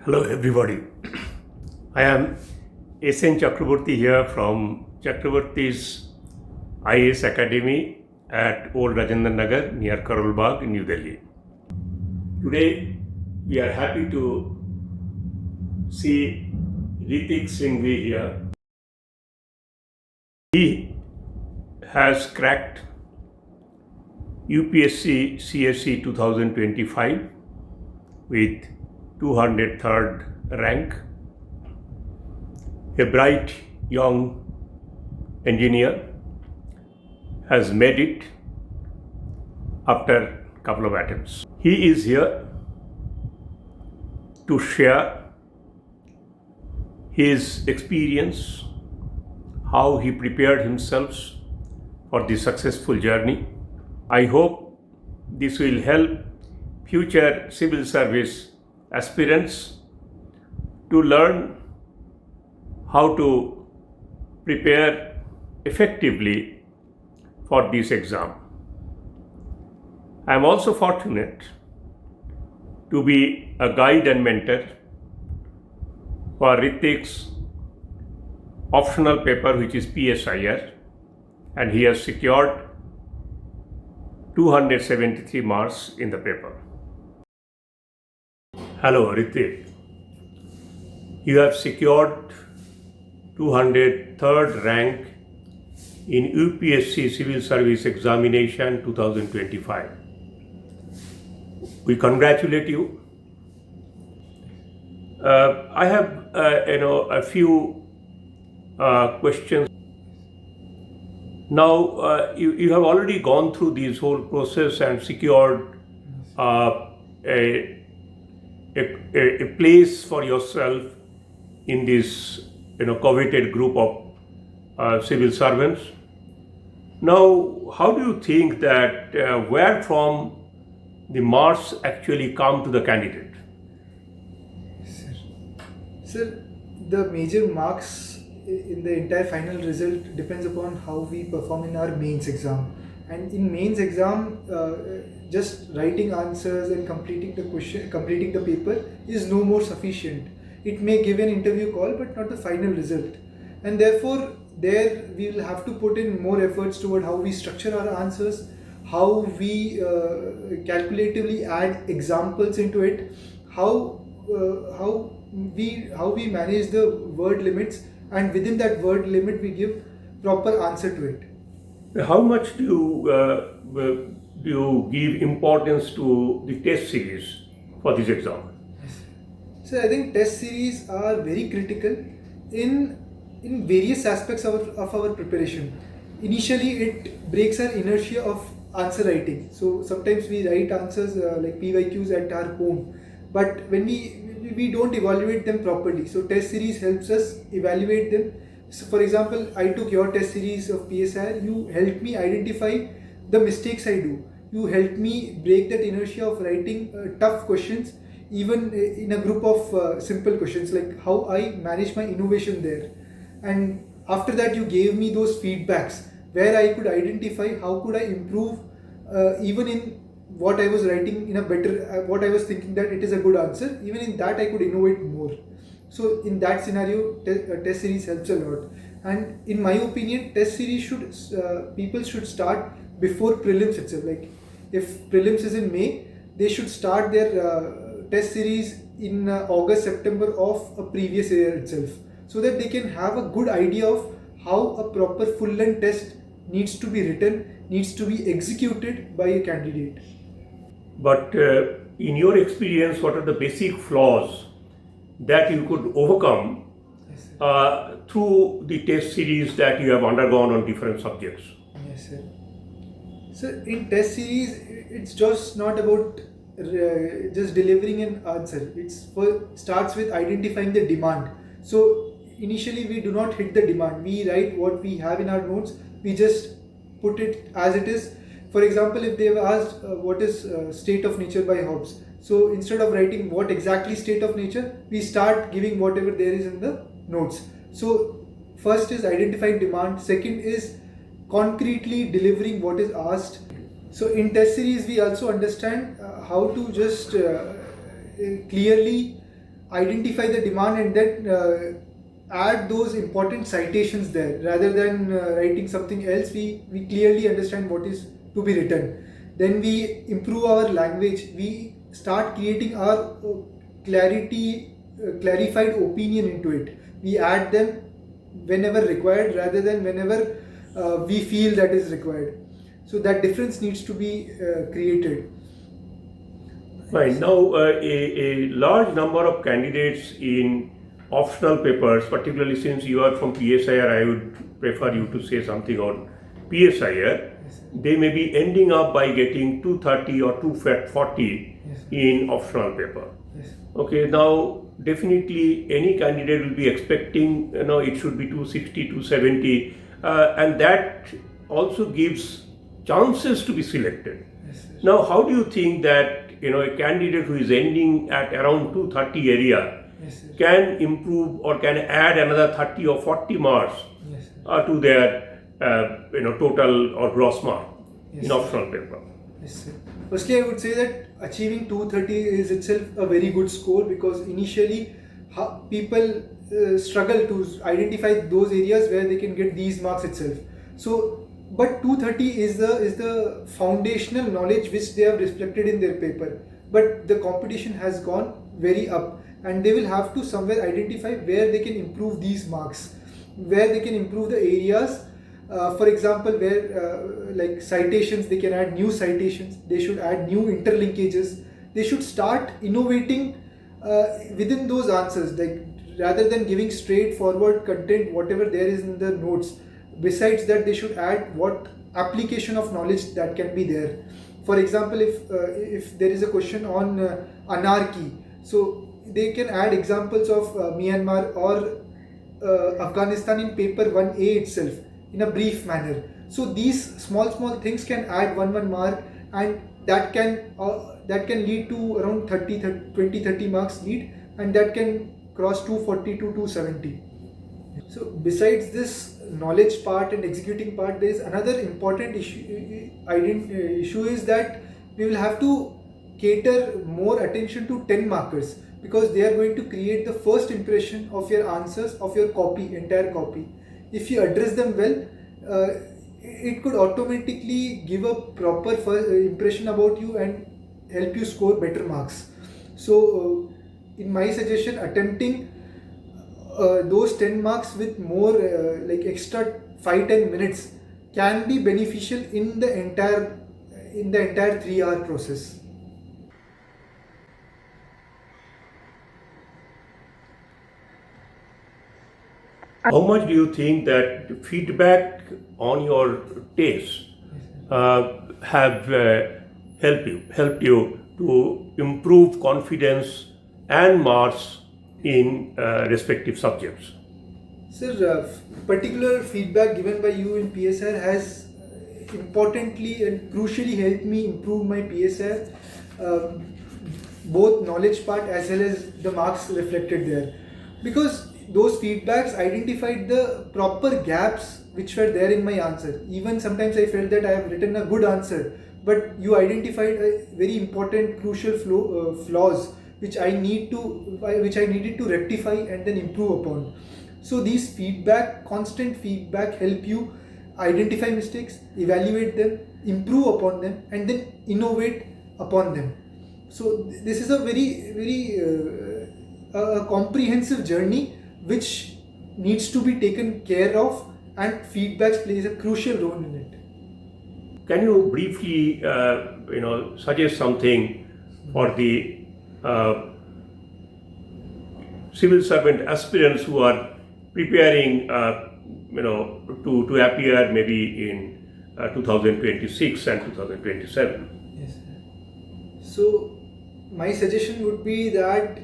Hello everybody. I am S.N. Chakraborty here from Chakraborty's IAS Academy at Old Rajendra Nagar near Karol Bagh, New Delhi. Today we are happy to see Ritik Singhvi here. He has cracked UPSC-CSE 2025 with 203rd rank. A bright young engineer has made it after a couple of attempts. He is here to share his experience, how he prepared himself for the successful journey. I hope this will help future civil service aspirants to learn how to prepare effectively for this exam. I am also fortunate to be a guide and mentor for Ritik's optional paper, which is PSIR, and he has secured 273 marks in the paper. Hello Ritik, you have secured 203rd rank in UPSC Civil Service Examination 2025. We congratulate you. I have a few questions. Now you have already gone through this whole process and secured a place for yourself in this coveted group of civil servants. Now, how do you think that where from the marks actually come to the candidate? Sir, the major marks in the entire final result depends upon how we perform in our mains exam. And in mains exam, just writing answers and completing the paper is no more sufficient. It may give an interview call, but not the final result. And therefore, there we will have to put in more efforts toward how we structure our answers, how we calculatively add examples into it, how we manage the word limits, and within that word limit we give proper answer to it. How much do you give importance to the test series for this exam? So I think test series are very critical in various aspects of our preparation. Initially, it breaks our inertia of answer writing. So sometimes we write answers like PYQs at our home, but when we don't evaluate them properly. So test series helps us evaluate them. So for example, I took your test series of PSIR. You helped me identify the mistakes I do. You helped me break that inertia of writing tough questions, even in a group of simple questions, like how I manage my innovation there. And after that, you gave me those feedbacks where I could identify how could I improve even in what I was writing in a better, what I was thinking that it is a good answer. Even in that, I could innovate more. So in that scenario, test series helps a lot. And in my opinion, test series people should start before prelims itself. Like if prelims is in May, they should start their test series in August, September of a previous year itself, so that they can have a good idea of how a proper full-length test needs to be written, needs to be executed by a candidate. But in your experience, what are the basic flaws that you could overcome through the test series that you have undergone on different subjects? Yes, sir. So in test series, it's just not about just delivering an answer. Starts with identifying the demand. So initially we do not hit the demand. We write what we have in our notes. We just put it as it is. For example, if they have asked what is state of nature by Hobbes, so instead of writing what exactly state of nature, we start giving whatever there is in the notes. So first is identifying demand. Second is concretely delivering what is asked. So in test series, we also understand how to just clearly identify the demand and then add those important citations there. Rather than writing something else, we clearly understand what is to be written. Then we improve our language. We start creating our clarified opinion into it. We add them whenever required rather than whenever we feel that is required. So that difference needs to be created. Fine. Now, a large number of candidates in optional papers, particularly since you are from PSIR, I would prefer you to say something on PSIR. They may be ending up by getting 230 or 240 in optional paper. Okay, now definitely any candidate will be expecting, it should be 260, 270, and that also gives chances to be selected. Now, how do you think that a candidate who is ending at around 230 area can improve or can add another 30 or 40 marks to their total or gross mark in optional paper? Yes, sir. Firstly, I would say that achieving 230 is itself a very good score, because initially people struggle to identify those areas where they can get these marks itself. So, but 230 is the foundational knowledge which they have reflected in their paper. But the competition has gone very up, and they will have to somewhere identify where they can improve these marks, where they can improve the areas. For example, where like citations, they can add new citations, they should add new interlinkages, they should start innovating within those answers, like rather than giving straightforward content, whatever there is in the notes. Besides that, they should add what application of knowledge that can be there. For example, if there is a question on anarchy, so they can add examples of Myanmar or Afghanistan in paper 1A itself in a brief manner. So these small things can add one mark, and that can lead to around 20-30 marks lead, and that can cross 240 to 270. So besides this knowledge part and executing part, there is another important issue is that we will have to cater more attention to 10 markers, because they are going to create the first impression of your answers, of your entire copy. If you address them well, it could automatically give a proper impression about you and help you score better marks. So in my suggestion, attempting those 10 marks with more like extra 5-10 minutes can be beneficial in the entire 3-hour process. How much do you think that feedback on your tests have helped you to improve confidence and marks in respective subjects? Sir, particular feedback given by you in PSR has importantly and crucially helped me improve my PSR, both knowledge part as well as the marks reflected there, because those feedbacks identified the proper gaps which were there in my answer. Even sometimes I felt that I have written a good answer, but you identified a very important crucial flaws which I needed to rectify and then improve upon. So these constant feedback help you identify mistakes, evaluate them, improve upon them, and then innovate upon them. So this is a very comprehensive journey which needs to be taken care of, and feedback plays a crucial role in it. Can you briefly, suggest something for the civil servant aspirants who are preparing, to appear maybe in 2026 and 2027? Yes, sir. So my suggestion would be that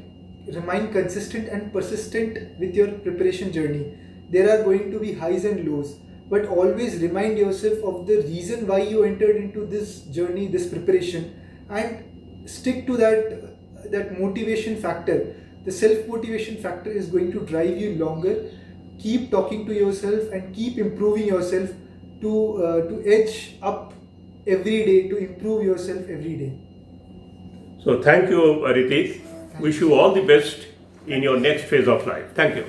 remain consistent and persistent with your preparation journey. There are going to be highs and lows, but always remind yourself of the reason why you entered into this journey, this preparation, and stick to that motivation factor. The self-motivation factor is going to drive you longer. Keep talking to yourself and keep improving yourself to edge up every day, to improve yourself every day. So thank you, Ritik. Wish you all the best in your next phase of life. Thank you.